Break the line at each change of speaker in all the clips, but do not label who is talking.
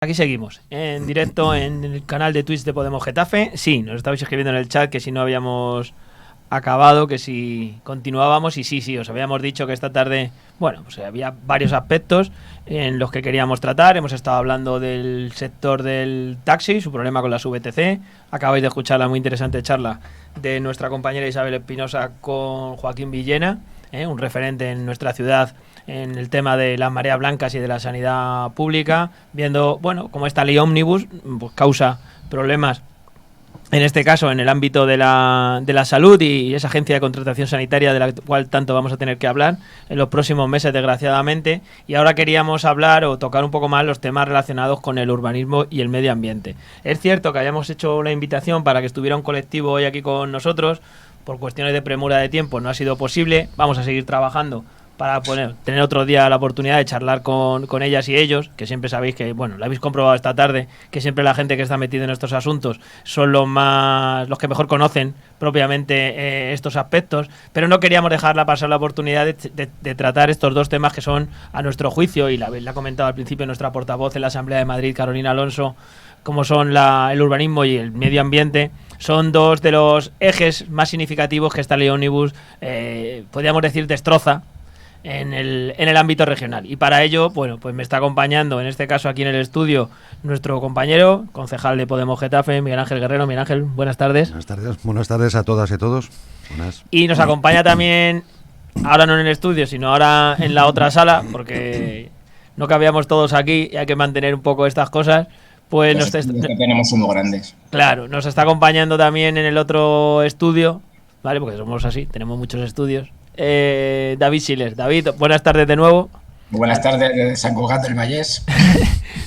Aquí seguimos, en directo en el canal de Twitch de Podemos Getafe. Sí, nos estabais escribiendo en el chat que si no habíamos acabado, que si continuábamos. Y sí, os habíamos dicho que esta tarde, bueno, pues había varios aspectos en los que queríamos tratar. Hemos estado hablando del sector del taxi, su problema con las VTC. Acabáis de escuchar la muy interesante charla de nuestra compañera Isabel Espinosa con Joaquín Villena, un referente en nuestra ciudad en el tema de las mareas blancas y de la sanidad pública, viendo, bueno, cómo esta ley ómnibus pues causa problemas, en este caso en el ámbito de la salud y esa agencia de contratación sanitaria de la cual tanto vamos a tener que hablar en los próximos meses, desgraciadamente. Y ahora queríamos hablar o tocar un poco más los temas relacionados con el urbanismo y el medio ambiente. Es cierto que hayamos hecho una invitación para que estuviera un colectivo hoy aquí con nosotros. Por cuestiones de premura de tiempo no ha sido posible. Vamos a seguir trabajando para tener otro día la oportunidad de charlar con ellas y ellos, que siempre sabéis que, bueno, lo habéis comprobado esta tarde, que siempre la gente que está metida en estos asuntos son los que mejor conocen propiamente estos aspectos, pero no queríamos dejarla pasar la oportunidad de tratar estos dos temas que son, a nuestro juicio, y la ha comentado al principio nuestra portavoz en la Asamblea de Madrid, Carolina Alonso, como son el urbanismo y el medio ambiente. Son dos de los ejes más significativos que esta ley ómnibus, podríamos decir, destroza en el ámbito regional. Y para ello, bueno, pues me está acompañando, en este caso aquí en el estudio, nuestro compañero, concejal de Podemos Getafe, Miguel Ángel Guerrero. Miguel Ángel, buenas tardes.
Buenas tardes a todas y todos. Buenas.
Y nos acompaña también, ahora no en el estudio, sino ahora en la otra sala, porque no cabíamos todos aquí y hay que mantener un poco estas cosas. Pues
tenemos unos grandes.
Claro, nos está acompañando también en el otro estudio, ¿vale? Porque somos así, tenemos muchos estudios. David Siles. David, buenas tardes de nuevo.
Buenas tardes desde Sant Cugat del Vallès.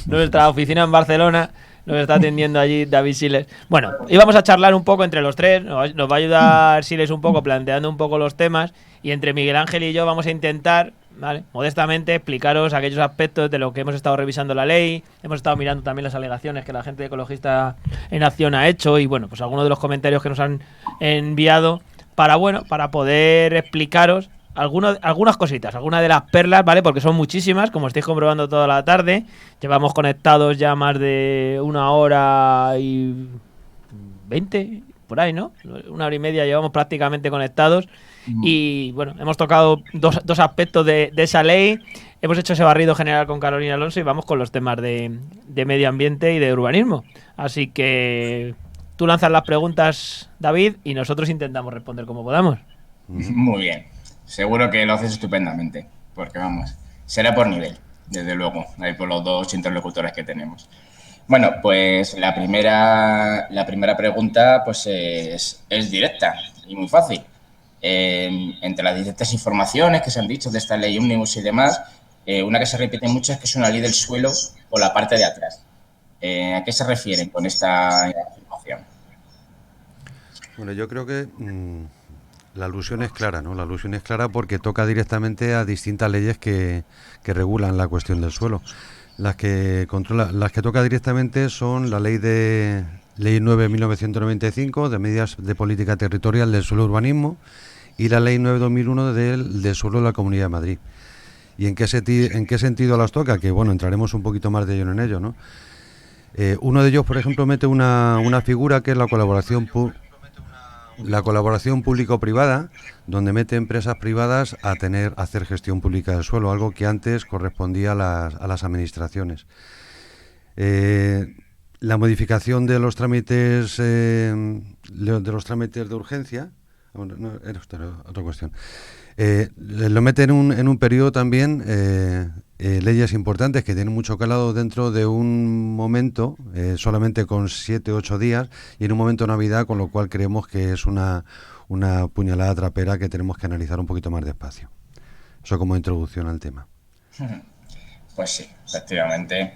Nuestra oficina en Barcelona nos está atendiendo allí David Siles. Bueno, íbamos a charlar un poco entre los tres, nos va a ayudar Siles un poco planteando un poco los temas, y entre Miguel Ángel y yo vamos a intentar, ¿vale?, modestamente explicaros aquellos aspectos de lo que hemos estado revisando la ley. Hemos estado mirando también las alegaciones que la gente de Ecologista en Acción ha hecho y, bueno, pues algunos de los comentarios que nos han enviado para poder explicaros algunas cositas, algunas de las perlas, ¿vale? Porque son muchísimas, como estáis comprobando toda la tarde. Llevamos conectados ya más de 1 hora y 20, por ahí, ¿no? 1 hora y media llevamos prácticamente conectados. Y, bueno, hemos tocado dos aspectos de esa ley. Hemos hecho ese barrido general con Carolina Alonso y vamos con los temas de medio ambiente y de urbanismo. Así que tú lanzas las preguntas, David, y nosotros intentamos responder como podamos.
Muy bien. Seguro que lo haces estupendamente, porque vamos, será por nivel, desde luego, ahí por los dos interlocutores que tenemos. Bueno, pues la primera pregunta pues es directa y muy fácil. Entre las distintas informaciones que se han dicho de esta ley ómnibus y demás, una que se repite mucho es que es una ley del suelo por la parte de atrás. ¿A qué se refieren con esta afirmación?
Bueno, yo creo que la alusión es clara, ¿no? La alusión es clara porque toca directamente a distintas leyes que regulan la cuestión del suelo. Las que toca directamente son la Ley 9/1995 de medidas de política territorial del suelo urbanismo y la Ley 9/2001 del suelo de la Comunidad de Madrid. ¿Y en qué sentido las toca? Que, bueno, entraremos un poquito más de lleno en ello, ¿no? Uno de ellos, por ejemplo, mete una figura que es la colaboración público-privada, donde mete empresas privadas a hacer gestión pública del suelo, algo que antes correspondía a las administraciones. La modificación de los trámites de urgencia, otra cuestión. Lo mete en un periodo también, leyes importantes que tienen mucho calado dentro de un momento, solamente con 7 u 8 días, y en un momento de Navidad, con lo cual creemos que es una puñalada trapera que tenemos que analizar un poquito más despacio. Eso como introducción al tema.
Pues sí, efectivamente,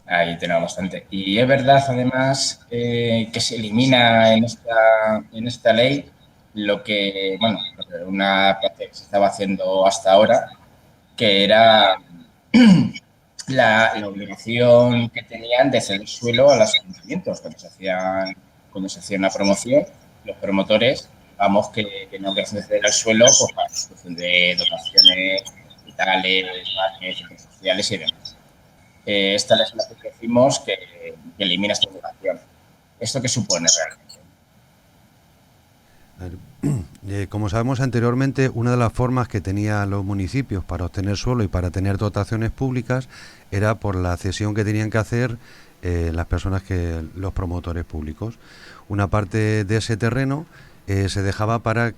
ahí tenemos bastante. Y es verdad, además, que se elimina en esta ley una parte que se estaba haciendo hasta ahora, que era la obligación que tenían de ceder suelo a los ayuntamientos cuando se hacía una promoción. Los promotores, vamos, que tenían obligación de ceder el suelo pues, para la construcción de dotaciones hospitales, parques, centros sociales y demás. esta legislación que decimos que elimina esta obligación. ¿Esto qué supone realmente?
Como sabemos anteriormente, una de las formas que tenían los municipios para obtener suelo y para tener dotaciones públicas era por la cesión que tenían que hacer las personas, los promotores públicos. Una parte de ese terreno se dejaba para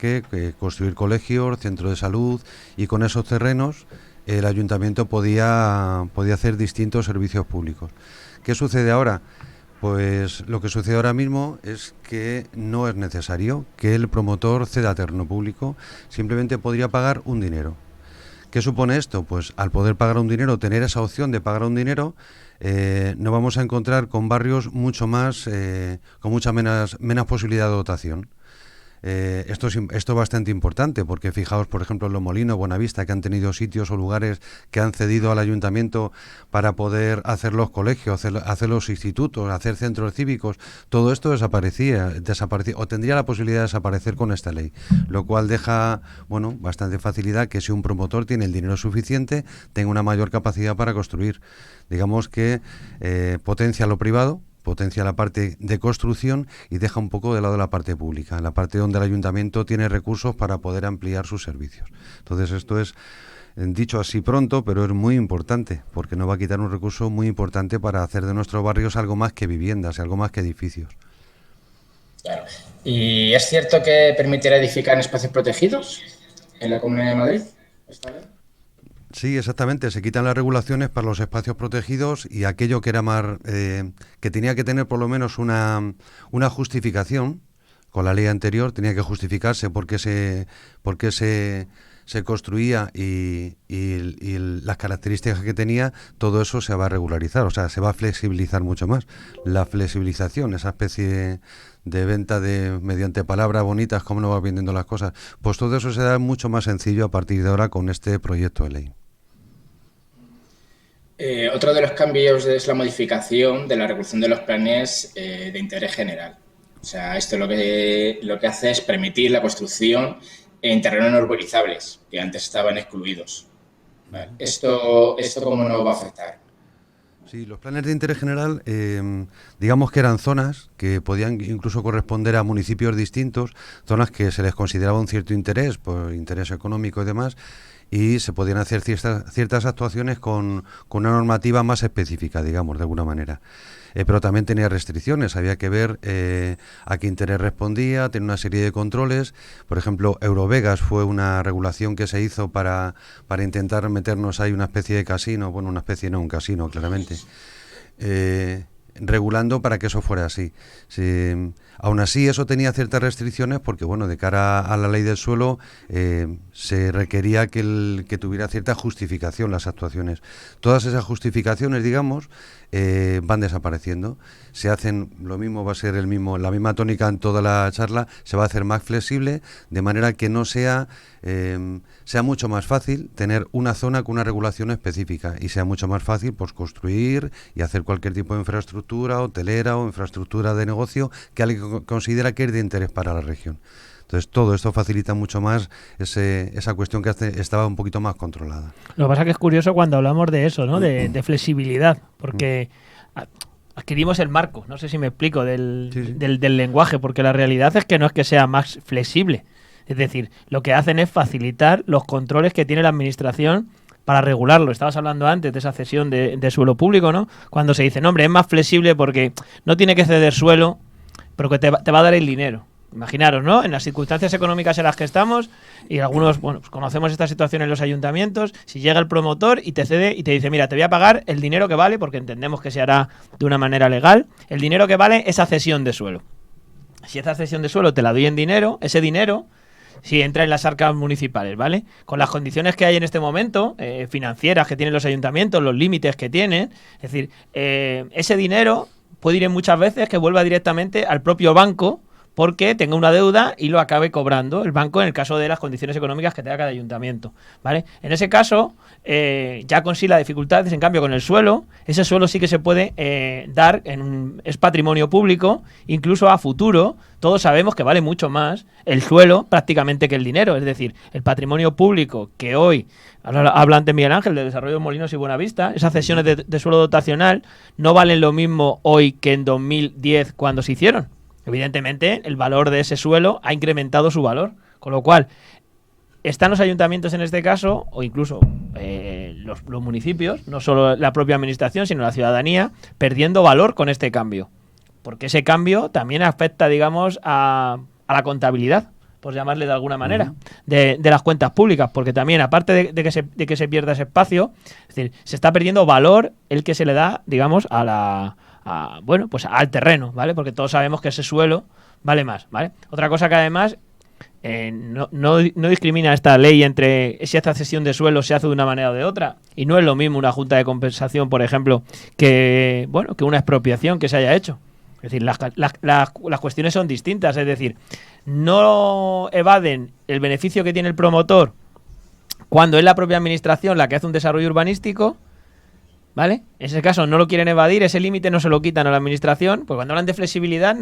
construir colegios, centros de salud, y con esos terrenos el ayuntamiento podía hacer distintos servicios públicos. ¿Qué sucede ahora? Pues lo que sucede ahora mismo es que no es necesario que el promotor ceda terreno público, simplemente podría pagar un dinero. ¿Qué supone esto? Pues al poder pagar un dinero, tener esa opción de pagar un dinero, nos vamos a encontrar con barrios mucho más, con mucha menos posibilidad de dotación. Esto es bastante importante, porque fijaos, por ejemplo, en Los Molinos, Buenavista, que han tenido sitios o lugares que han cedido al ayuntamiento para poder hacer los colegios, hacer los institutos, hacer centros cívicos. Todo esto desaparecía o tendría la posibilidad de desaparecer con esta ley, lo cual deja, bueno, bastante facilidad que si un promotor tiene el dinero suficiente, tenga una mayor capacidad para construir. Digamos que potencia lo privado, potencia la parte de construcción y deja un poco de lado la parte pública, la parte donde el ayuntamiento tiene recursos para poder ampliar sus servicios. Entonces esto es, dicho así pronto, pero es muy importante, porque nos va a quitar un recurso muy importante para hacer de nuestros barrios algo más que viviendas, algo más que edificios.
Claro. ¿Y es cierto que permitirá edificar en espacios protegidos en la Comunidad de Madrid? ¿Está bien?
Sí, exactamente. Se quitan las regulaciones para los espacios protegidos y aquello que era más, que tenía que tener por lo menos una justificación. Con la ley anterior tenía que justificarse por qué se construía y las características que tenía. Todo eso se va a regularizar, o sea, se va a flexibilizar mucho más. La flexibilización, esa especie de venta mediante palabras bonitas, cómo nos va vendiendo las cosas, pues todo eso se da mucho más sencillo a partir de ahora con este proyecto de ley.
Otro de los cambios es la modificación de la regulación de los planes de interés general. O sea, esto lo que hace es permitir la construcción en terrenos no urbanizables, que antes estaban excluidos. Vale. ¿Esto cómo nos va a afectar?
Sí, los planes de interés general, digamos que eran zonas que podían incluso corresponder a municipios distintos, zonas que se les consideraba un cierto interés, por interés económico y demás, y se podían hacer ciertas actuaciones con una normativa más específica, digamos, de alguna manera. Pero también tenía restricciones, había que ver a qué interés respondía, tenía una serie de controles. Por ejemplo, Eurovegas fue una regulación que se hizo para intentar meternos ahí una especie de casino, bueno, una especie no, un casino, claramente. Regulando para que eso fuera así. Aún así, eso tenía ciertas restricciones porque, bueno, de cara a la ley del suelo se requería que tuviera cierta justificación las actuaciones. Todas esas justificaciones, digamos, van desapareciendo. Se hacen, lo mismo va a ser la misma tónica en toda la charla, se va a hacer más flexible, de manera que no sea mucho más fácil tener una zona con una regulación específica y sea mucho más fácil pues construir y hacer cualquier tipo de infraestructura hotelera o infraestructura de negocio que alguien considera que es de interés para la región. Entonces todo esto facilita mucho más esa cuestión que estaba un poquito más controlada.
Lo que pasa es que es curioso cuando hablamos de eso, ¿no? De flexibilidad, porque adquirimos el marco, no sé si me explico, del lenguaje, porque la realidad es que no es que sea más flexible. Es decir, lo que hacen es facilitar los controles que tiene la administración para regularlo. Estabas hablando antes de esa cesión de suelo público, ¿no? Cuando se dice, no, hombre, es más flexible porque no tiene que ceder suelo, pero que te va a dar el dinero. Imaginaros, ¿no? En las circunstancias económicas en las que estamos, y algunos, bueno, pues conocemos esta situación en los ayuntamientos, si llega el promotor y te cede y te dice, mira, te voy a pagar el dinero que vale, porque entendemos que se hará de una manera legal, el dinero que vale esa cesión de suelo. Si esa cesión de suelo te la doy en dinero, ese dinero, si entra en las arcas municipales, ¿vale? Con las condiciones que hay en este momento, financieras que tienen los ayuntamientos, los límites que tienen, es decir, ese dinero puede ir en muchas veces que vuelva directamente al propio banco porque tenga una deuda y lo acabe cobrando el banco en el caso de las condiciones económicas que tenga cada ayuntamiento, ¿vale? En ese caso, ya con sí la dificultad es en cambio con el suelo. Ese suelo sí que se puede dar, es patrimonio público, incluso a futuro. Todos sabemos que vale mucho más el suelo prácticamente que el dinero, es decir, el patrimonio público que hoy, habla antes Miguel Ángel de Desarrollo de Molinos y Buenavista, esas cesiones de suelo dotacional no valen lo mismo hoy que en 2010 cuando se hicieron. Evidentemente, el valor de ese suelo ha incrementado su valor, con lo cual están los ayuntamientos en este caso, o incluso los municipios, no solo la propia administración, sino la ciudadanía, perdiendo valor con este cambio. Porque ese cambio también afecta, digamos, a la contabilidad, por llamarle de alguna manera, de las cuentas públicas, porque también, aparte de que se pierda ese espacio, es decir, se está perdiendo valor el que se le da, digamos, pues al terreno, ¿vale? Porque todos sabemos que ese suelo vale más, ¿vale? Otra cosa que además no discrimina esta ley entre si esta cesión de suelo se hace de una manera o de otra, y no es lo mismo una junta de compensación, por ejemplo, que una expropiación que se haya hecho. Es decir, las cuestiones son distintas, es decir, no evaden el beneficio que tiene el promotor cuando es la propia administración la que hace un desarrollo urbanístico, ¿vale? En ese caso no lo quieren evadir, ese límite no se lo quitan a la administración, pues cuando hablan de flexibilidad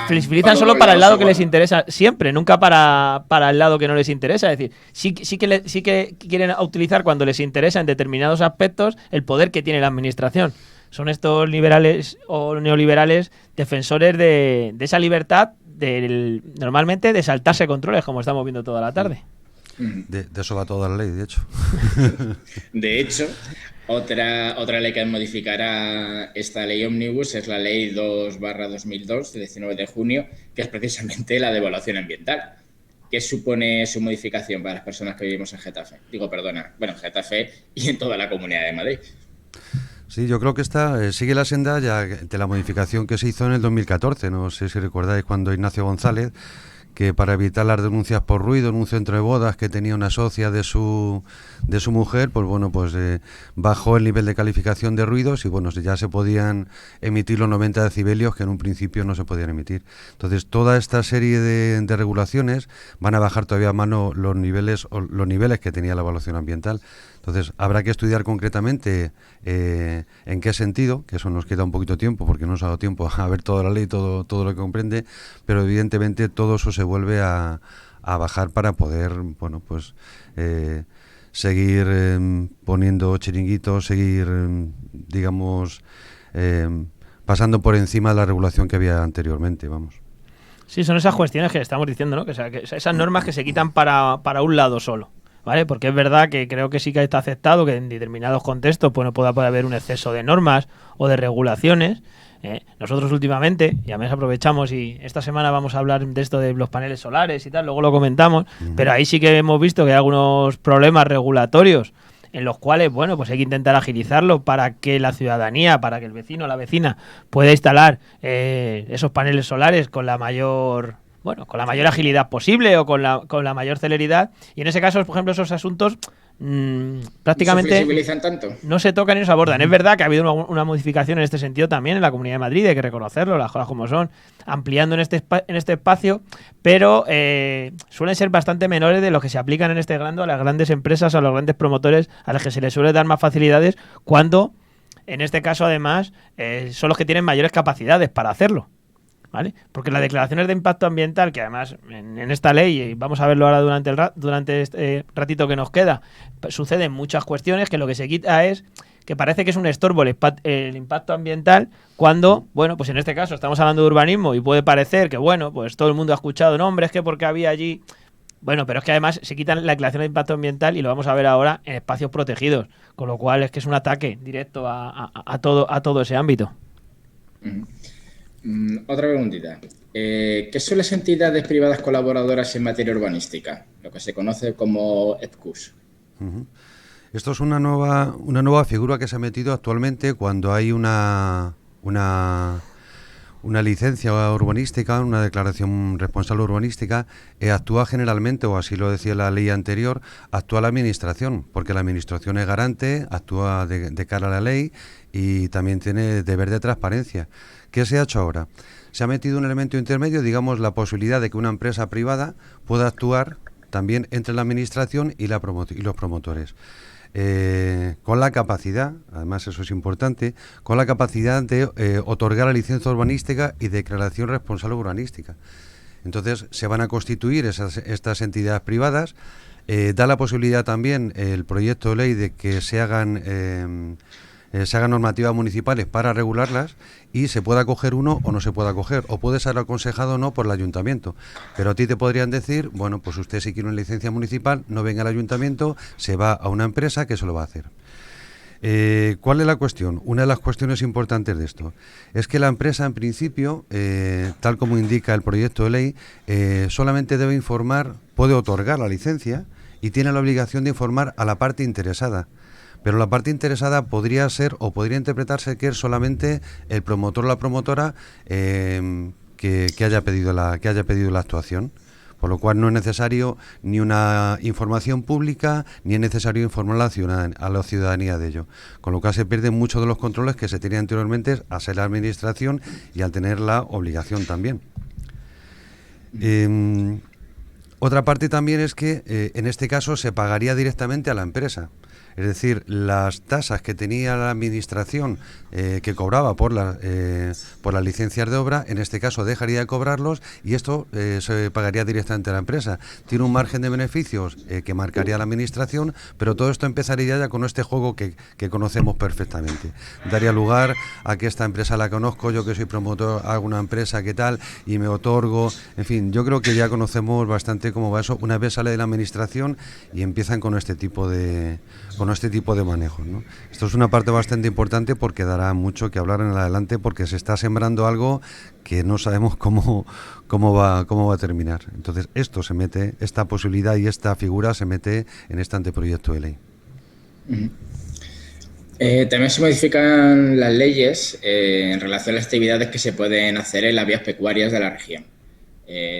flexibilizan solo para el lado que les interesa siempre, nunca para el lado que no les interesa. Es decir, sí que quieren utilizar cuando les interesa en determinados aspectos el poder que tiene la administración. Son estos liberales o neoliberales defensores de esa libertad normalmente de saltarse controles, como estamos viendo toda la tarde.
De eso va toda la ley, de hecho.
De hecho, otra ley que modificará esta ley Omnibus es la ley 2/2002 del 19 de junio, que es precisamente la de evaluación ambiental. ¿Qué supone su modificación para las personas que vivimos en Getafe? En Getafe y en toda la Comunidad de Madrid.
Sí, yo creo que esta sigue la senda ya de la modificación que se hizo en el 2014. No sé si recordáis cuando Ignacio González, que para evitar las denuncias por ruido en un centro de bodas que tenía una socia de su mujer, pues bajó el nivel de calificación de ruidos y ya se podían emitir los 90 decibelios que en un principio no se podían emitir. Entonces, toda esta serie de regulaciones van a bajar todavía más los niveles que tenía la evaluación ambiental. Entonces, habrá que estudiar concretamente en qué sentido, que eso nos queda un poquito tiempo porque no nos ha dado tiempo a ver toda la ley, todo lo que comprende, pero evidentemente todo eso se vuelve a bajar para poder, seguir poniendo chiringuitos, seguir, pasando por encima de la regulación que había anteriormente, vamos.
Sí, son esas cuestiones que estamos diciendo, ¿no? Que esas normas que se quitan para un lado solo, ¿vale? Porque es verdad que creo que sí que está aceptado que en determinados contextos no pueda haber un exceso de normas o de regulaciones. Nosotros últimamente, y además aprovechamos y esta semana vamos a hablar de esto de los paneles solares y tal, luego lo comentamos, pero ahí sí que hemos visto que hay algunos problemas regulatorios en los cuales, pues hay que intentar agilizarlo para que la ciudadanía, para que el vecino o la vecina pueda instalar esos paneles solares con la mayor agilidad posible o con la mayor celeridad. Y en ese caso, por ejemplo, esos asuntos prácticamente
¿No se flexibilizan tanto?
No se tocan ni se abordan. Es verdad que ha habido una modificación en este sentido también en la Comunidad de Madrid, hay que reconocerlo, las cosas como son, ampliando en este espacio, pero suelen ser bastante menores de los que se aplican en este grado a las grandes empresas, a los grandes promotores, a los que se les suele dar más facilidades, cuando en este caso además son los que tienen mayores capacidades para hacerlo, ¿vale? Porque las declaraciones de impacto ambiental, que además en esta ley, y vamos a verlo ahora durante este ratito que nos queda, suceden muchas cuestiones que lo que se quita es que parece que es un estorbo el impacto ambiental cuando, pues en este caso estamos hablando de urbanismo y puede parecer que, pues todo el mundo ha escuchado nombres que porque había allí... pero es que además se quitan la declaración de impacto ambiental y lo vamos a ver ahora en espacios protegidos, con lo cual es que es un ataque directo a todo ese ámbito.
Otra preguntita. ¿Qué son las entidades privadas colaboradoras en materia urbanística? Lo que se conoce como EPCUS.
Esto es una nueva figura que se ha metido actualmente cuando hay una una licencia urbanística, una declaración responsable urbanística, actúa generalmente, o así lo decía la ley anterior, actúa la Administración, porque la Administración es garante, actúa de cara a la ley y también tiene deber de transparencia. ¿Qué se ha hecho ahora? Se ha metido un elemento intermedio, digamos, la posibilidad de que una empresa privada pueda actuar también entre la Administración y los promotores. Con la capacidad, además eso es importante, con la capacidad de otorgar la licencia urbanística y declaración responsable urbanística. Entonces se van a constituir estas entidades privadas, da la posibilidad también el proyecto de ley de que se hagan normativas municipales para regularlas y se pueda acoger uno o no se pueda acoger, o puede ser aconsejado o no por el ayuntamiento. Pero a ti te podrían decir, bueno, pues usted si quiere una licencia municipal, no venga al ayuntamiento, se va a una empresa que se lo va a hacer. ¿Cuál es la cuestión? Una de las cuestiones importantes de esto es que la empresa, en principio, tal como indica el proyecto de ley, solamente debe informar, puede otorgar la licencia y tiene la obligación de informar a la parte interesada. Pero la parte interesada podría ser o podría interpretarse que es solamente el promotor o la promotora que haya pedido la actuación. Por lo cual no es necesario ni una información pública, ni es necesario informar a la ciudadanía de ello. Con lo cual se pierden muchos de los controles que se tenían anteriormente al ser la Administración y al tener la obligación también. Otra parte también es que en este caso se pagaría directamente a la empresa. Es decir, las tasas que tenía la Administración que cobraba por las licencias de obra, en este caso dejaría de cobrarlos y esto se pagaría directamente a la empresa. Tiene un margen de beneficios que marcaría la Administración, pero todo esto empezaría ya con este juego que conocemos perfectamente. Daría lugar a que esta empresa la conozco, yo que soy promotor, hago una empresa que tal y me otorgo, en fin, yo creo que ya conocemos bastante cómo va eso. Una vez sale de la Administración y empiezan con este tipo de manejos, ¿no? Esto es una parte bastante importante porque dará mucho que hablar en el adelante, porque se está sembrando algo que no sabemos cómo va a terminar. Entonces esta posibilidad y esta figura se mete en este anteproyecto de ley.
También se modifican las leyes en relación a las actividades que se pueden hacer en las vías pecuarias de la región.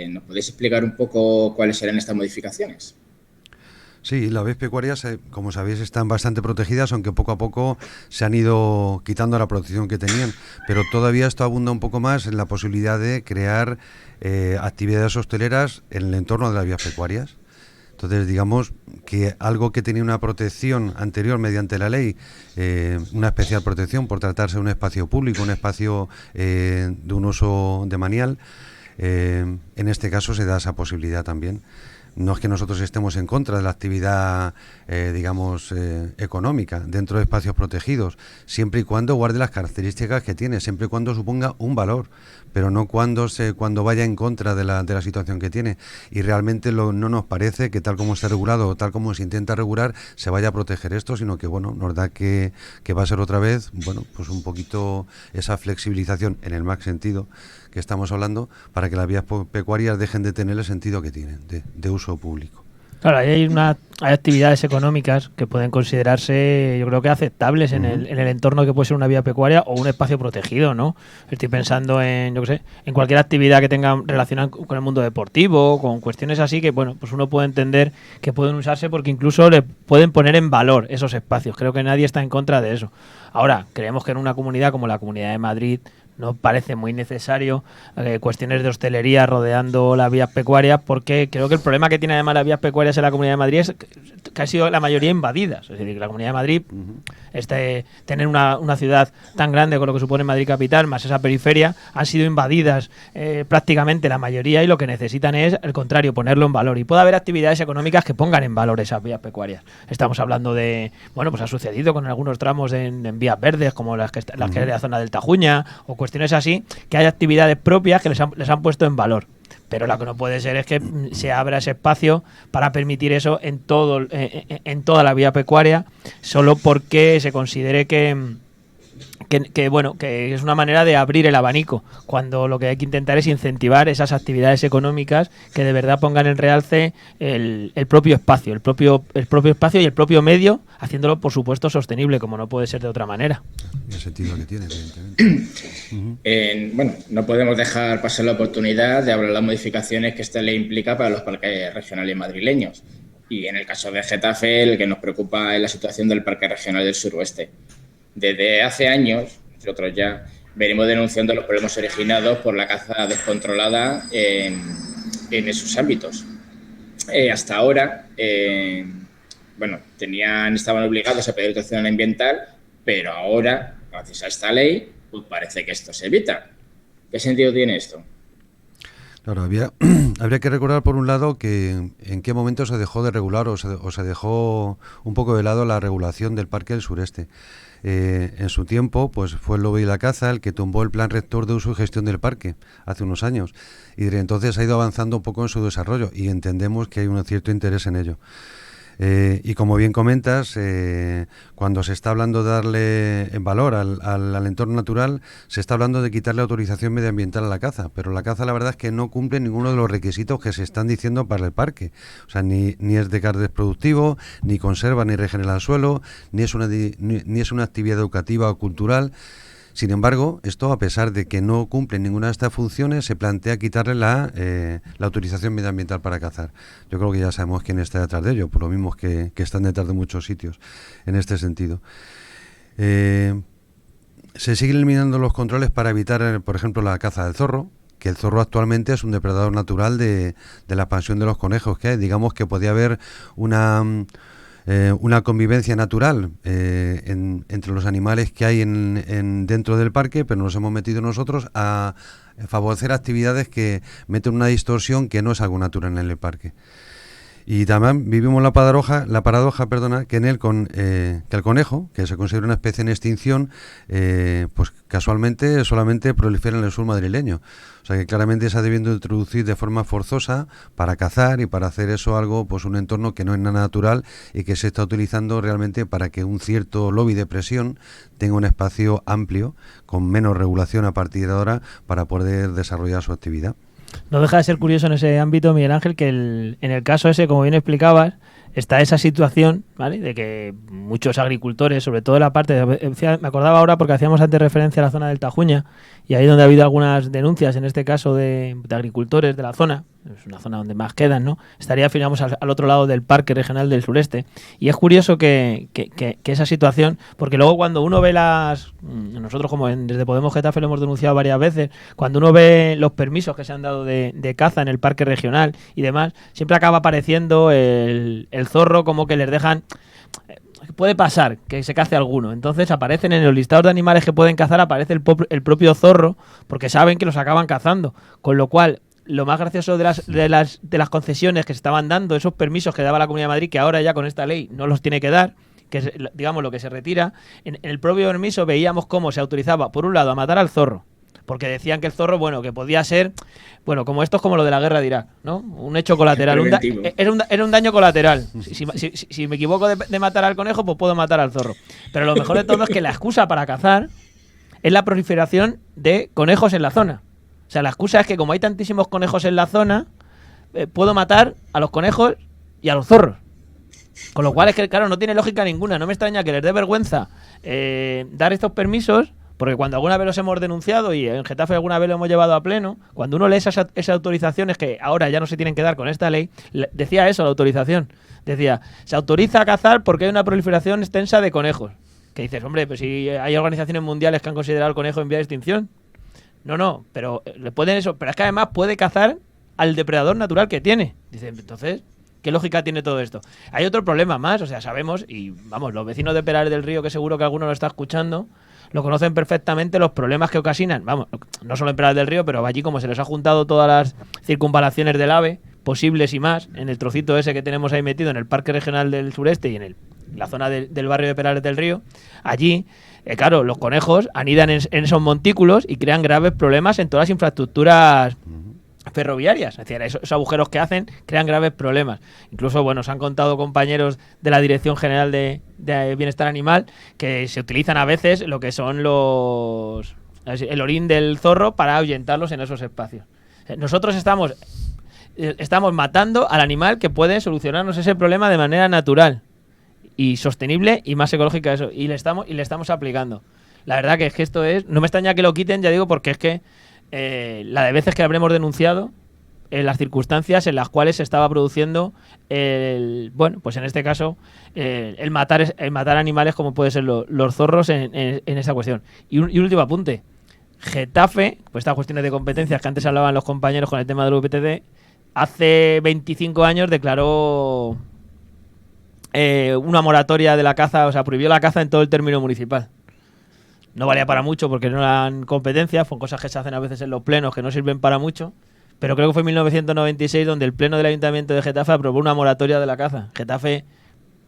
¿Nos podéis explicar un poco cuáles serán estas modificaciones?
Sí, las vías pecuarias, como sabéis, están bastante protegidas, aunque poco a poco se han ido quitando la protección que tenían. Pero todavía esto abunda un poco más en la posibilidad de crear actividades hosteleras en el entorno de las vías pecuarias. Entonces, digamos que algo que tenía una protección anterior mediante la ley, una especial protección por tratarse de un espacio público, un espacio de un uso demanial, en este caso se da esa posibilidad también. No es que nosotros estemos en contra de la actividad, económica dentro de espacios protegidos, siempre y cuando guarde las características que tiene, siempre y cuando suponga un valor, pero no cuando vaya en contra de la situación que tiene. Y realmente no nos parece que tal como está regulado o tal como se intenta regular se vaya a proteger esto, sino que nos da que va a ser otra vez, pues un poquito esa flexibilización en el más sentido que estamos hablando, para que las vías pecuarias dejen de tener el sentido que tienen, de uso público.
Claro, hay actividades económicas que pueden considerarse, yo creo que aceptables en el entorno que puede ser una vía pecuaria o un espacio protegido, ¿no? Estoy pensando en cualquier actividad que tenga relacionada con el mundo deportivo, con cuestiones así que, pues uno puede entender que pueden usarse porque incluso le pueden poner en valor esos espacios. Creo que nadie está en contra de eso. Ahora, creemos que en una comunidad como la Comunidad de Madrid no parece muy necesario cuestiones de hostelería rodeando las vías pecuarias, porque creo que el problema que tiene además las vías pecuarias en la Comunidad de Madrid es que ha sido la mayoría invadidas. Es decir, que la Comunidad de Madrid, tener una ciudad tan grande con lo que supone Madrid capital, más esa periferia, han sido invadidas prácticamente la mayoría, y lo que necesitan es, al contrario, ponerlo en valor. Y puede haber actividades económicas que pongan en valor esas vías pecuarias. Estamos hablando de, pues ha sucedido con algunos tramos en vías verdes, como las que es la zona del Tajuña, o cuestiones así, que hay actividades propias que les han puesto en valor. Pero lo que no puede ser es que se abra ese espacio para permitir eso en toda la vía pecuaria, solo porque se considere que bueno, que es una manera de abrir el abanico, cuando lo que hay que intentar es incentivar esas actividades económicas que de verdad pongan en realce el propio espacio, el propio espacio y el propio medio, haciéndolo por supuesto sostenible, como no puede ser de otra manera.
El sentido que tiene, evidentemente.
Bueno, no podemos dejar pasar la oportunidad de hablar de las modificaciones que esta ley implica para los parques regionales madrileños. Y en el caso de Getafe, el que nos preocupa es la situación del Parque Regional del Suroeste. Desde hace años, nosotros ya venimos denunciando los problemas originados por la caza descontrolada en esos ámbitos. Hasta ahora, estaban obligados a pedir autorización ambiental, pero ahora, gracias a esta ley, pues parece que esto se evita. ¿Qué sentido tiene esto?
Claro, habría que recordar por un lado que en qué momento se dejó de regular o se dejó un poco de lado la regulación del Parque del Sureste. En su tiempo, pues fue el Lobo y la Caza el que tumbó el plan rector de uso y gestión del parque hace unos años, y desde entonces ha ido avanzando un poco en su desarrollo y entendemos que hay un cierto interés en ello. Y como bien comentas, cuando se está hablando de darle en valor al entorno natural, se está hablando de quitarle autorización medioambiental a la caza, pero la caza la verdad es que no cumple ninguno de los requisitos que se están diciendo para el parque. O sea, ni es de carnes productivo, ni conserva ni regenera el suelo, ni es una actividad educativa o cultural. Sin embargo, esto, a pesar de que no cumple ninguna de estas funciones, se plantea quitarle la autorización medioambiental para cazar. Yo creo que ya sabemos quién está detrás de ello, por lo mismo que están detrás de muchos sitios en este sentido. Se siguen eliminando los controles para evitar, por ejemplo, la caza del zorro, que el zorro actualmente es un depredador natural de la expansión de los conejos que hay. Digamos que podía haber una convivencia natural entre los animales que hay dentro del parque, pero nos hemos metido nosotros a favorecer actividades que meten una distorsión que no es algo natural en el parque. Y también vivimos la paradoja, que que el conejo, que se considera una especie en extinción, pues casualmente solamente prolifera en el sur madrileño. O sea que claramente se ha debiendo introducir de forma forzosa para cazar y para hacer eso algo, pues un entorno que no es nada natural y que se está utilizando realmente para que un cierto lobby de presión tenga un espacio amplio, con menos regulación a partir de ahora, para poder desarrollar su actividad.
No deja de ser curioso en ese ámbito, Miguel Ángel, que en el caso ese, como bien explicabas, está esa situación, ¿vale?, de que muchos agricultores, sobre todo en la parte, me acordaba ahora porque hacíamos antes referencia a la zona del Tajuña, y ahí donde ha habido algunas denuncias, en este caso de agricultores de la zona, es una zona donde más quedan, ¿no? Estaría, digamos, al otro lado del Parque Regional del Sureste. Y es curioso que esa situación, porque luego cuando uno ve nosotros como desde Podemos Getafe lo hemos denunciado varias veces, cuando uno ve los permisos que se han dado de caza en el Parque Regional y demás, siempre acaba apareciendo el zorro, como que les dejan... Puede pasar que se cace alguno, entonces aparecen en los listados de animales que pueden cazar, aparece el propio zorro, porque saben que los acaban cazando, con lo cual lo más gracioso de las concesiones que se estaban dando, esos permisos que daba la Comunidad de Madrid, que ahora ya con esta ley no los tiene que dar, que es, digamos, lo que se retira, en el propio permiso veíamos cómo se autorizaba, por un lado, a matar al zorro, porque decían que el zorro, bueno, que podía ser, bueno, como esto es como lo de la guerra de Irak, ¿no? Un hecho colateral, era un daño colateral. Si me equivoco de matar al conejo, pues puedo matar al zorro. Pero lo mejor de todo es que la excusa para cazar es la proliferación de conejos en la zona. O sea, la excusa es que como hay tantísimos conejos en la zona, puedo matar a los conejos y a los zorros. Con lo cual es que, claro, no tiene lógica ninguna. No me extraña que les dé vergüenza dar estos permisos, porque cuando alguna vez los hemos denunciado y en Getafe alguna vez lo hemos llevado a pleno, cuando uno lee esas autorizaciones que ahora ya no se tienen que dar con esta ley, decía eso la autorización. Decía, se autoriza a cazar porque hay una proliferación extensa de conejos. Que dices, hombre, pues si hay organizaciones mundiales que han considerado el conejo en vía de extinción. No, pero le pueden eso, pero es que además puede cazar al depredador natural que tiene. Dice, entonces, ¿qué lógica tiene todo esto? Hay otro problema más, o sea, sabemos, y vamos, los vecinos de Perales del Río, que seguro que alguno lo está escuchando, lo conocen perfectamente, los problemas que ocasionan, vamos, no solo en Perales del Río, pero allí como se les ha juntado todas las circunvalaciones del AVE, posibles y más, en el trocito ese que tenemos ahí metido en el Parque Regional del Sureste y en la zona del barrio de Perales del Río, allí, claro, los conejos anidan en esos montículos y crean graves problemas en todas las infraestructuras ferroviarias. Es decir, esos agujeros que hacen crean graves problemas. Incluso, bueno, se han contado compañeros de la Dirección General de Bienestar Animal que se utilizan a veces lo que son el orín del zorro para ahuyentarlos en esos espacios. Nosotros estamos matando al animal que puede solucionarnos ese problema de manera natural y sostenible y más ecológica eso, y le estamos aplicando. La verdad que es que esto es, no me extraña que lo quiten, ya digo, porque es que la de veces que habremos denunciado en las circunstancias en las cuales se estaba produciendo pues en este caso el matar animales como puede ser los zorros en esa cuestión. Y un último apunte. Getafe, pues estas cuestiones de competencias que antes hablaban los compañeros con el tema del VPTD, hace 25 años declaró una moratoria de la caza, o sea, prohibió la caza en todo el término municipal. No valía para mucho porque no eran competencias, son cosas que se hacen a veces en los plenos que no sirven para mucho, pero creo que fue en 1996 donde el pleno del Ayuntamiento de Getafe aprobó una moratoria de la caza. Getafe,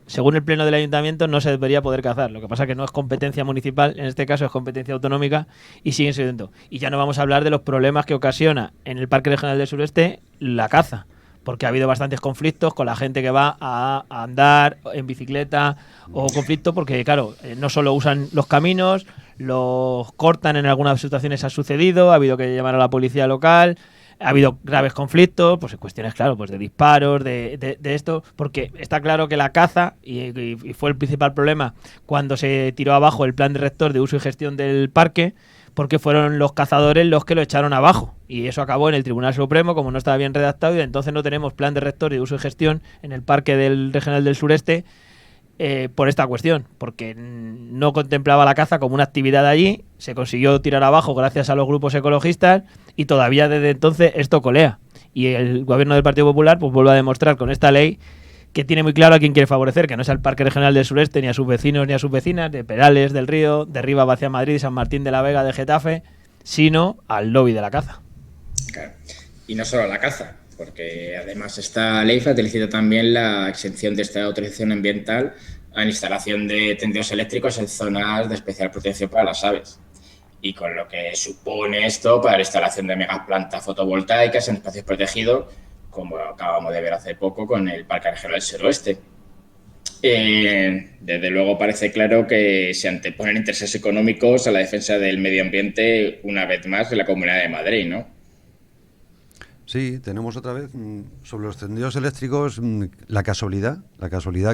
según el pleno del Ayuntamiento, no se debería poder cazar. Lo que pasa es que no es competencia municipal, en este caso es competencia autonómica y siguen siendo. Y ya no vamos a hablar de los problemas que ocasiona en el Parque Regional del Sureste la caza, porque ha habido bastantes conflictos con la gente que va a andar en bicicleta o conflicto porque, claro, no solo usan los caminos, los cortan, en algunas situaciones ha sucedido, ha habido que llamar a la policía local, ha habido graves conflictos, pues en cuestiones, claro, pues de disparos, de esto, porque está claro que la caza, y fue el principal problema cuando se tiró abajo el plan director de uso y gestión del parque, porque fueron los cazadores los que lo echaron abajo. Y eso acabó en el Tribunal Supremo, como no estaba bien redactado, y entonces no tenemos plan de rector de uso y gestión en el Parque del Regional del Sureste por esta cuestión, porque no contemplaba la caza como una actividad allí, se consiguió tirar abajo gracias a los grupos ecologistas, y todavía desde entonces esto colea. Y el gobierno del Partido Popular pues vuelve a demostrar con esta ley que tiene muy claro a quién quiere favorecer, que no es al Parque Regional del Sureste, ni a sus vecinos ni a sus vecinas, de Perales del Río, de Rivas hacia Madrid, San Martín de la Vega, de Getafe, sino al lobby de la caza.
Claro. Y no solo la caza, porque además esta ley facilita también la exención de esta autorización ambiental a la instalación de tendidos eléctricos en zonas de especial protección para las aves. Y con lo que supone esto para la instalación de megaplantas fotovoltaicas en espacios protegidos, como acabamos de ver hace poco con el Parque Regional del Suroeste. Desde luego parece claro que se anteponen intereses económicos a la defensa del medio ambiente una vez más en la Comunidad de Madrid, ¿no?
Sí, tenemos otra vez sobre los tendidos eléctricos la casualidad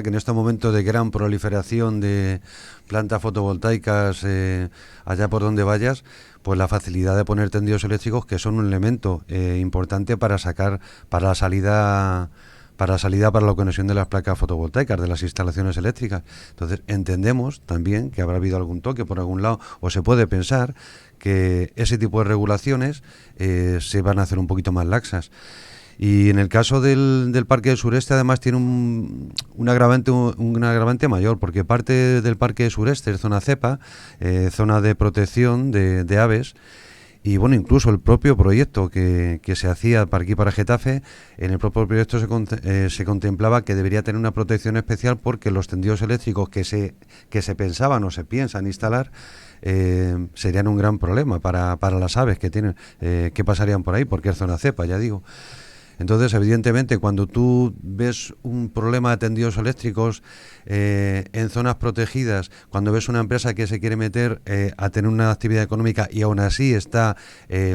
que en este momento de gran proliferación de plantas fotovoltaicas allá por donde vayas, pues la facilidad de poner tendidos eléctricos, que son un elemento importante para la salida para la conexión de las placas fotovoltaicas, de las instalaciones eléctricas. Entonces entendemos también que habrá habido algún toque por algún lado, o se puede pensar que ese tipo de regulaciones se van a hacer un poquito más laxas. Y en el caso del Parque del Sureste, además, tiene un agravante mayor, porque parte del Parque del Sureste es zona cepa, zona de protección de aves. Y bueno, incluso el propio proyecto que se hacía para aquí, para Getafe, en el propio proyecto se contemplaba que debería tener una protección especial, porque los tendidos eléctricos que se pensaban o se piensan instalar serían un gran problema para las aves que pasarían por ahí, porque es zona cepa, ya digo. Entonces, evidentemente, cuando tú ves un problema de tendidos eléctricos en zonas protegidas, cuando ves una empresa que se quiere meter a tener una actividad económica y aún así está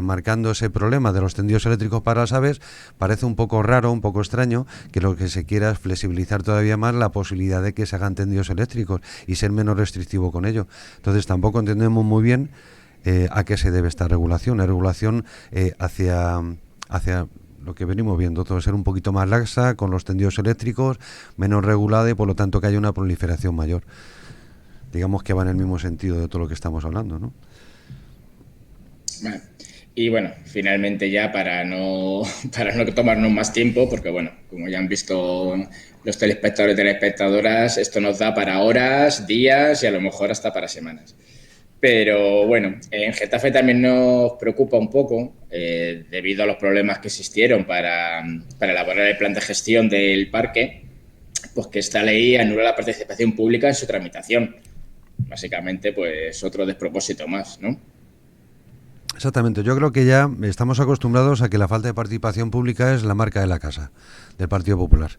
marcando ese problema de los tendidos eléctricos para las aves, parece un poco raro, un poco extraño que lo que se quiera es flexibilizar todavía más la posibilidad de que se hagan tendidos eléctricos y ser menos restrictivo con ello. Entonces, tampoco entendemos muy bien a qué se debe esta regulación. La regulación hacia lo que venimos viendo, todo ser un poquito más laxa, con los tendidos eléctricos, menos regulada, y por lo tanto que haya una proliferación mayor. Digamos que va en el mismo sentido de todo lo que estamos hablando, ¿no?
Bueno, y bueno, finalmente ya para no tomarnos más tiempo, porque bueno, como ya han visto los telespectadores y telespectadoras, esto nos da para horas, días y a lo mejor hasta para semanas. Pero bueno, en Getafe también nos preocupa un poco, debido a los problemas que existieron para elaborar el plan de gestión del parque, pues que esta ley anula la participación pública en su tramitación. Básicamente, pues otro despropósito más, ¿no?
Exactamente, yo creo que ya estamos acostumbrados a que la falta de participación pública es la marca de la casa del Partido Popular.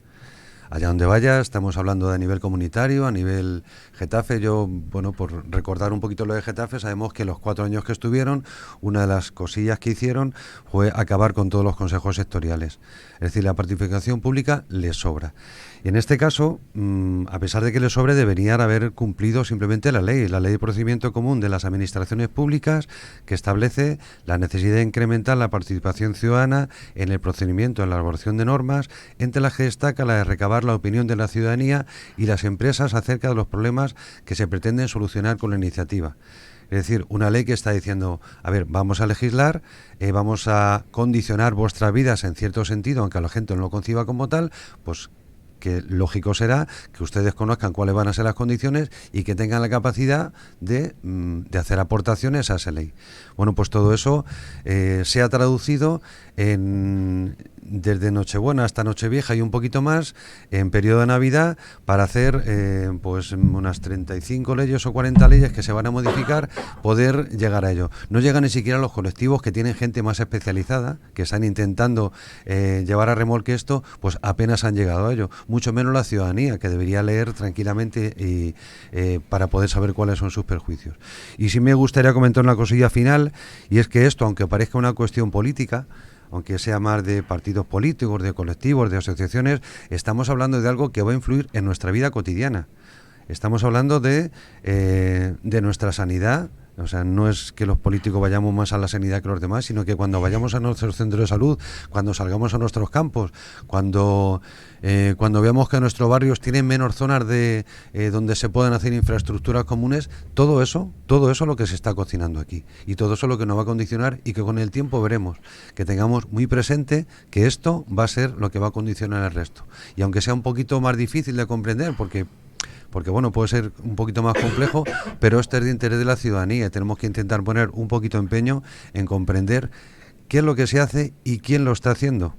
Allá donde vaya, estamos hablando de a nivel comunitario, a nivel Getafe. Yo, bueno, por recordar un poquito lo de Getafe, sabemos que los 4 años que estuvieron, una de las cosillas que hicieron fue acabar con todos los consejos sectoriales. Es decir, la participación pública les sobra. Y en este caso, a pesar de que les sobre, deberían haber cumplido simplemente la ley de procedimiento común de las administraciones públicas, que establece la necesidad de incrementar la participación ciudadana en el procedimiento, en la elaboración de normas, entre las que destaca la de recabar la opinión de la ciudadanía y las empresas acerca de los problemas que se pretenden solucionar con la iniciativa. Es decir, una ley que está diciendo, a ver, vamos a legislar, vamos a condicionar vuestras vidas en cierto sentido, aunque la gente no lo conciba como tal, pues que lógico será que ustedes conozcan cuáles van a ser las condiciones y que tengan la capacidad de hacer aportaciones a esa ley. Bueno, pues todo eso se ha traducido desde Nochebuena hasta Nochevieja y un poquito más en periodo de Navidad para hacer pues unas 35 leyes o 40 leyes que se van a modificar, poder llegar a ello. No llegan ni siquiera los colectivos que tienen gente más especializada, que están intentando llevar a remolque esto, pues apenas han llegado a ello. Mucho menos la ciudadanía, que debería leer tranquilamente y para poder saber cuáles son sus perjuicios. Y sí me gustaría comentar una cosilla final, y es que esto, aunque parezca una cuestión política, aunque sea más de partidos políticos, de colectivos, de asociaciones, estamos hablando de algo que va a influir en nuestra vida cotidiana. Estamos hablando de nuestra sanidad. O sea, no es que los políticos vayamos más a la sanidad que los demás, sino que cuando vayamos a nuestros centros de salud, cuando salgamos a nuestros campos, cuando veamos que nuestros barrios tienen menos zonas donde se puedan hacer infraestructuras comunes, todo eso es lo que se está cocinando aquí. Y todo eso es lo que nos va a condicionar y que con el tiempo veremos, que tengamos muy presente que esto va a ser lo que va a condicionar el resto. Y aunque sea un poquito más difícil de comprender, porque bueno, puede ser un poquito más complejo, pero esto es de interés de la ciudadanía y tenemos que intentar poner un poquito de empeño en comprender qué es lo que se hace y quién lo está haciendo.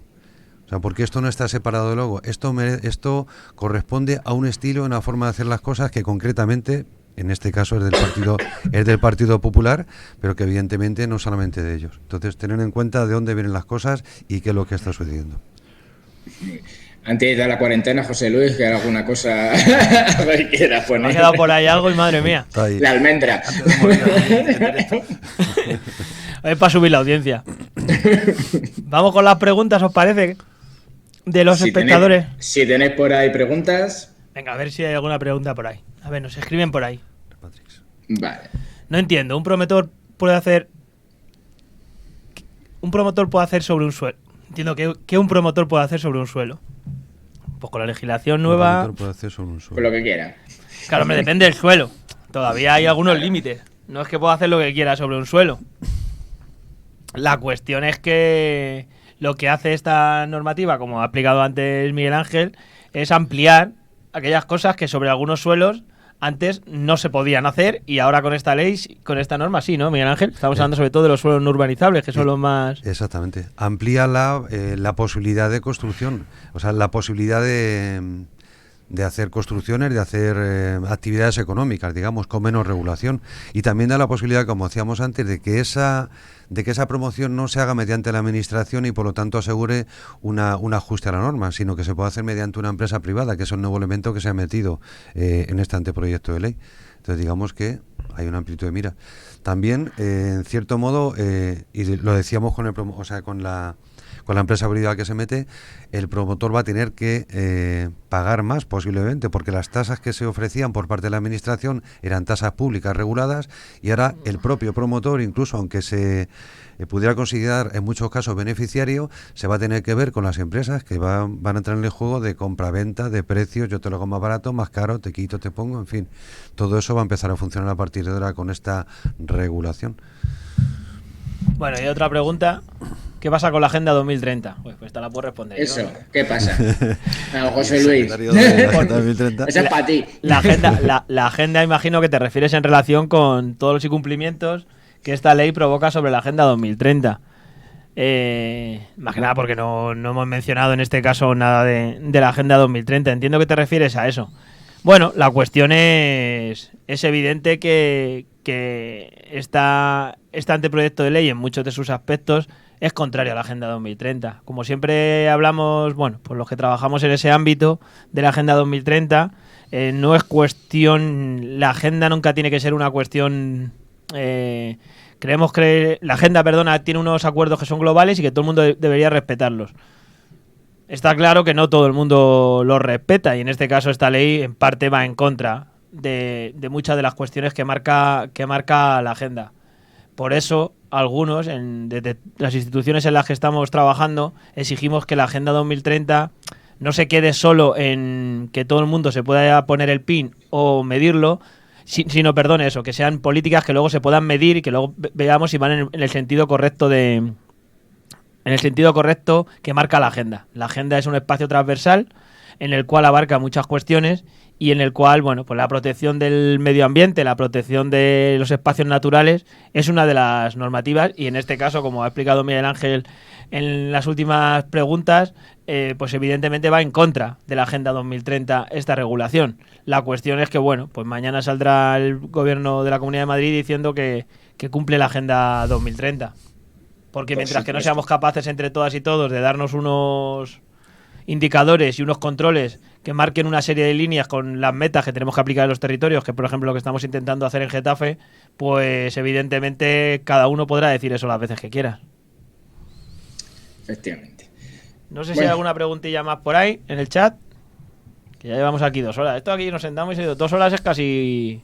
O sea, porque esto no está separado de luego. Esto corresponde a un estilo, una forma de hacer las cosas que concretamente, en este caso es del Partido Popular, pero que evidentemente no solamente de ellos. Entonces, tener en cuenta de dónde vienen las cosas y qué es lo que está sucediendo.
Antes de la cuarentena, José Luis, que alguna cosa que quieras poner.
Me ha quedado por ahí algo y madre mía.
La almendra.
Es para subir la audiencia. Vamos con las preguntas, ¿os parece? De los espectadores.
Si tenéis por ahí preguntas.
Venga, a ver si hay alguna pregunta por ahí. A ver, nos escriben por ahí.
Vale.
No entiendo, un promotor puede hacer sobre un suelo. Entiendo que un promotor puede hacer sobre un suelo. Pues con la legislación nueva...
Un puede hacer sobre un suelo.
Con lo que quiera.
Claro, me depende del suelo. Todavía hay algunos límites. No es que pueda hacer lo que quiera sobre un suelo. La cuestión es que lo que hace esta normativa, como ha explicado antes Miguel Ángel, es ampliar aquellas cosas que sobre algunos suelos antes no se podían hacer y ahora con esta ley, con esta norma sí, ¿no, Miguel Ángel? Estamos hablando sobre todo de los suelos no urbanizables, que son los más...
Exactamente. Amplía la posibilidad de construcción, o sea, la posibilidad de hacer construcciones, de hacer actividades económicas, digamos, con menos regulación. Y también da la posibilidad, como decíamos antes, de que esa promoción no se haga mediante la administración y por lo tanto asegure un ajuste a la norma, sino que se pueda hacer mediante una empresa privada, que es un nuevo elemento que se ha metido en este anteproyecto de ley. Entonces digamos que hay una amplitud de mira. También, en cierto modo, y lo decíamos con la empresa privada que se mete, el promotor va a tener que pagar más posiblemente, porque las tasas que se ofrecían por parte de la administración eran tasas públicas reguladas y ahora el propio promotor, incluso aunque se pudiera considerar en muchos casos beneficiario, se va a tener que ver con las empresas que van a entrar en el juego de compra-venta, de precios, yo te lo hago más barato, más caro, te quito, te pongo, en fin. Todo eso va a empezar a funcionar a partir de ahora con esta regulación.
Bueno, y otra pregunta. ¿Qué pasa con la Agenda 2030? Pues esta la puedo responder.
Eso,
yo, ¿no?
¿Qué pasa? No, José Luis. Esa es para ti.
La agenda, imagino que te refieres en relación con todos los incumplimientos que esta ley provoca sobre la Agenda 2030. Más que nada porque no hemos mencionado en este caso nada de la Agenda 2030. Entiendo que te refieres a eso. Bueno, la cuestión es evidente que que este anteproyecto de ley en muchos de sus aspectos es contrario a la Agenda 2030. Como siempre hablamos, bueno, pues los que trabajamos en ese ámbito de la Agenda 2030, no es cuestión, la agenda nunca tiene que ser una cuestión, creemos que la agenda, perdona, tiene unos acuerdos que son globales y que todo el mundo debería respetarlos. Está claro que no todo el mundo los respeta y en este caso esta ley en parte va en contra de muchas de las cuestiones que marca la agenda. Por eso, algunos, desde las instituciones en las que estamos trabajando, exigimos que la Agenda 2030 no se quede solo en que todo el mundo se pueda poner el pin o medirlo, sino, perdón, eso, que sean políticas que luego se puedan medir y que luego veamos si van en el sentido correcto en el sentido correcto que marca la agenda. La agenda es un espacio transversal en el cual abarca muchas cuestiones y en el cual, bueno, pues la protección del medio ambiente, la protección de los espacios naturales es una de las normativas y en este caso, como ha explicado Miguel Ángel en las últimas preguntas, pues evidentemente va en contra de la Agenda 2030 esta regulación. La cuestión es que, bueno, pues mañana saldrá el gobierno de la Comunidad de Madrid diciendo que cumple la Agenda 2030. Porque mientras que no seamos capaces entre todas y todos de darnos unos indicadores y unos controles que marquen una serie de líneas con las metas que tenemos que aplicar en los territorios, que por ejemplo lo que estamos intentando hacer en Getafe, pues evidentemente cada uno podrá decir eso las veces que quiera.
Efectivamente.
No sé si hay alguna preguntilla más por ahí en el chat, que ya llevamos aquí 2 horas. Esto aquí nos sentamos y 2 horas es casi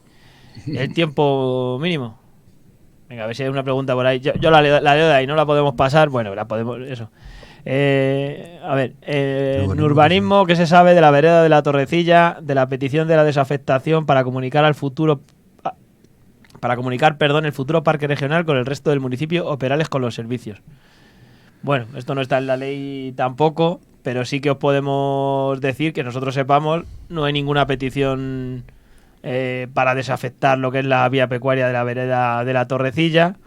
el tiempo mínimo. Venga, a ver si hay una pregunta por ahí. Yo la leo de ahí, no la podemos pasar. Bueno, la podemos, eso. A ver, en urbanismo, ¿qué se sabe de la vereda de la Torrecilla, de la petición de la desafectación para comunicar el futuro parque regional con el resto del municipio o Perales con los servicios? Bueno, esto no está en la ley tampoco, pero sí que os podemos decir que nosotros sepamos, no hay ninguna petición para desafectar lo que es la vía pecuaria de la vereda de la Torrecilla.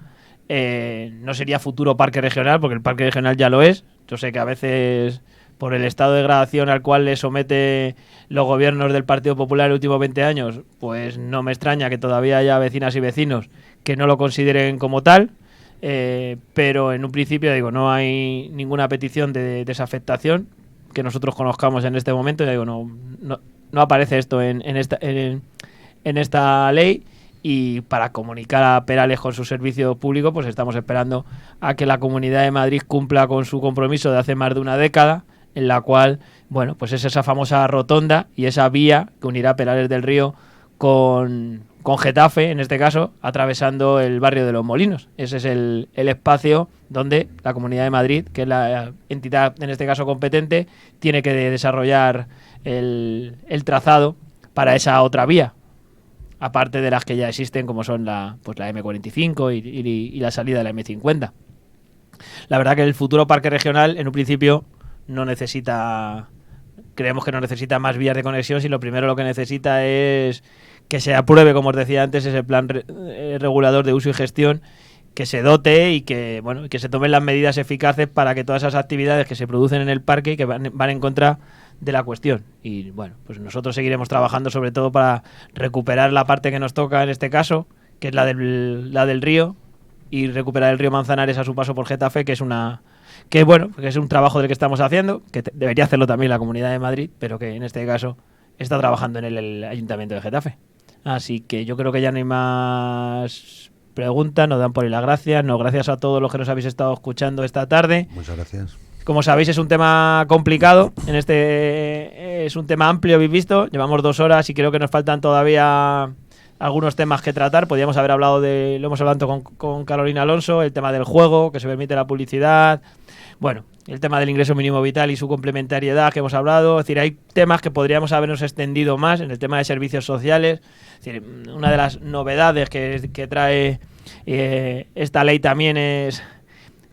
No sería futuro parque regional, porque el parque regional ya lo es. Yo sé que a veces, por el estado de degradación al cual le somete los gobiernos del Partido Popular en los últimos 20 años, pues no me extraña que todavía haya vecinas y vecinos que no lo consideren como tal. Pero en un principio, digo, no hay ninguna petición de desafectación que nosotros conozcamos en este momento. Ya digo, no aparece esto en esta ley. Y para comunicar a Perales con su servicio público, pues estamos esperando a que la Comunidad de Madrid cumpla con su compromiso de hace más de una década, en la cual, bueno, pues es esa famosa rotonda y esa vía que unirá Perales del Río con Getafe, en este caso, atravesando el barrio de Los Molinos. Ese es el espacio donde la Comunidad de Madrid, que es la entidad, en este caso competente, tiene que desarrollar el trazado para esa otra vía, aparte de las que ya existen, como son la M45 y la salida de la M50. La verdad que el futuro parque regional, en un principio, creemos que no necesita más vías de conexión, sino lo que necesita es que se apruebe, como os decía antes, ese plan regulador de uso y gestión, que se dote y que se tomen las medidas eficaces para que todas esas actividades que se producen en el parque y que van en contra de la cuestión. Y bueno, pues nosotros seguiremos trabajando sobre todo para recuperar la parte que nos toca en este caso, que es la del río, y recuperar el río Manzanares a su paso por Getafe, que es un trabajo del que estamos haciendo, que debería hacerlo también la Comunidad de Madrid, pero que en este caso está trabajando en el Ayuntamiento de Getafe. Así que yo creo que ya no hay más preguntas, nos dan por ahí las gracias. Gracias a todos los que nos habéis estado escuchando esta tarde.
Muchas gracias.
Como sabéis, es un tema complicado, es un tema amplio, habéis visto, llevamos 2 horas y creo que nos faltan todavía algunos temas que tratar. Podríamos haber hablado lo hemos hablado con Carolina Alonso, el tema del juego, que se permite la publicidad, bueno, el tema del ingreso mínimo vital y su complementariedad que hemos hablado. Es decir, hay temas que podríamos habernos extendido más en el tema de servicios sociales. Es decir, una de las novedades que trae esta ley también es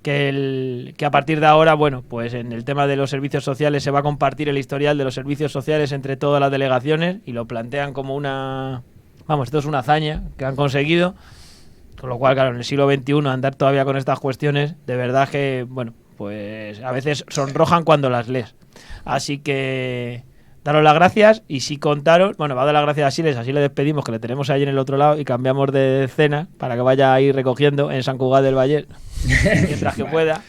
que a partir de ahora, bueno, pues en el tema de los servicios sociales se va a compartir el historial de los servicios sociales entre todas las delegaciones y lo plantean como esto es una hazaña que han conseguido, con lo cual, claro, en el siglo XXI andar todavía con estas cuestiones, de verdad que, bueno, pues a veces sonrojan cuando las lees. Así que daros las gracias y sí contaros, bueno, va a dar las gracias a Siles, así le despedimos, que le tenemos ahí en el otro lado y cambiamos de cena para que vaya a ir recogiendo en San Cugat del Valle mientras que pueda.